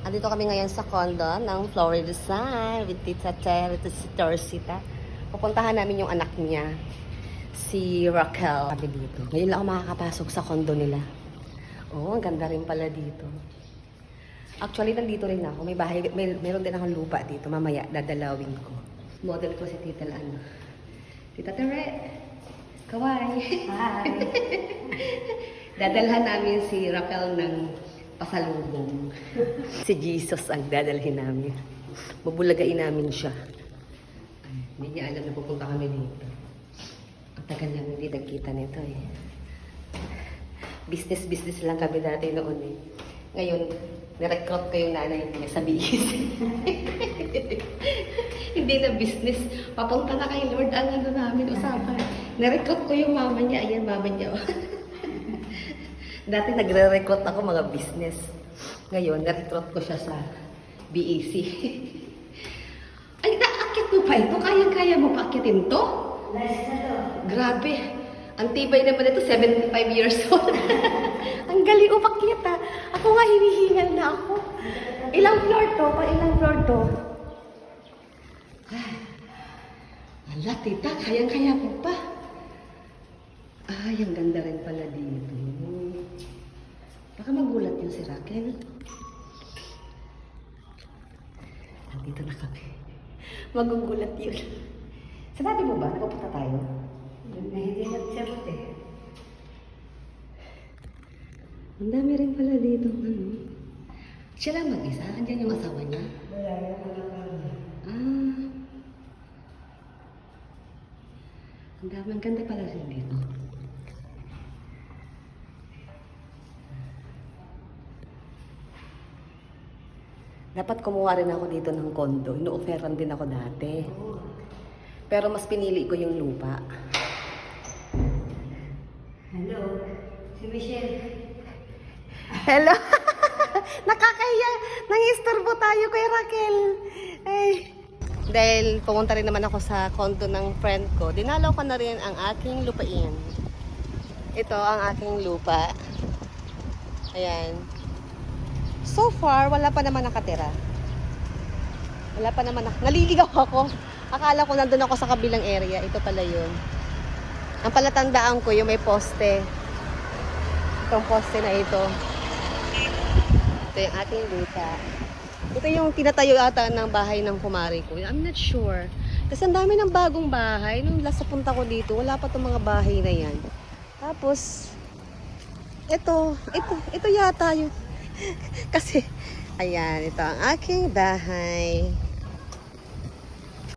Andito kami ngayon sa condo ng Florida Sun with Tita Ter, si Tersita. Pupuntahan namin yung anak niya, si Raquel. Sabi dito. Ngayon lang ako makakapasok sa condo nila. Oh, ang ganda rin pala dito. Actually, nandito rin ako. May bahay, meron din akong lupa dito. Mamaya, dadalawin ko. Model ko si Tita ano. Tita Tere. Kawai. Hi. Dadalhan namin si Raquel ng pasalubong. Si Jesus ang dadalhin namin. Bubulagain namin siya. Ay, hindi niya alam na pupunta kami dito. Ang tagal namin hindi nagkita nito eh. Business lang kami dati noon eh. Ngayon, nirecruit ko yung nanay niya sa BS. Hindi na business. Papunta na kay Lord ang ano namin usapan. Nirecruit ko yung mama niya. Ayan, mama niya. Dati nagre-recruit ako mga business. Ngayon, na-recruit ko siya sa BAC. Ay, naakit mo pa ito? Kayang-kaya mo pa akitin to? Nice na to. Grabe. Ang tibay naman ito, 75 years old. Ang galing umakyat ha. Ako nga hinihingal na ako. Ilang floor to? Ilang floor to? Ala, tita, kayang-kaya ko pa. Ay, ang ganda rin pala dito. Baka magulat yung si Raquel. Nandito na kami. Magugulat yun. Sinabi mo ba? Napupunta tayo? Hindi nagsagot eh. Ang dami rin pala dito. Ano? Siya lang mag-isa? Andiyan yung asawa niya? Wala yung mga kanya. Ah. Ang dami. Ang ganda pala rin dito. Dapat kumuha rin ako dito ng kondo. Ino-offeran din ako dati. Pero mas pinili ko yung lupa. Hello, si Michelle. Hello! Nakakahiya! Nangistorbo tayo kay Raquel. Ay. Dahil pumunta rin naman ako sa kondo ng friend ko, dinalaw ko na rin ang aking lupain. Ito ang aking lupa. Ayan. So far, wala pa naman nakatira. Wala pa naman naliligaw ako. Akala ko nandun ako sa kabilang area. Ito pala yun. Ang palatandaan ko yung may poste. Itong poste na ito. Ito yung ating lupa. Ito yung tinatayo ata ng bahay ng kumari ko. I'm not sure. Kasi ang dami ng bagong bahay. Nung last na punta ko dito, wala pa itong mga bahay na yan. Tapos, ito yata yung... Kasi, ayan, ito ang aking bahay.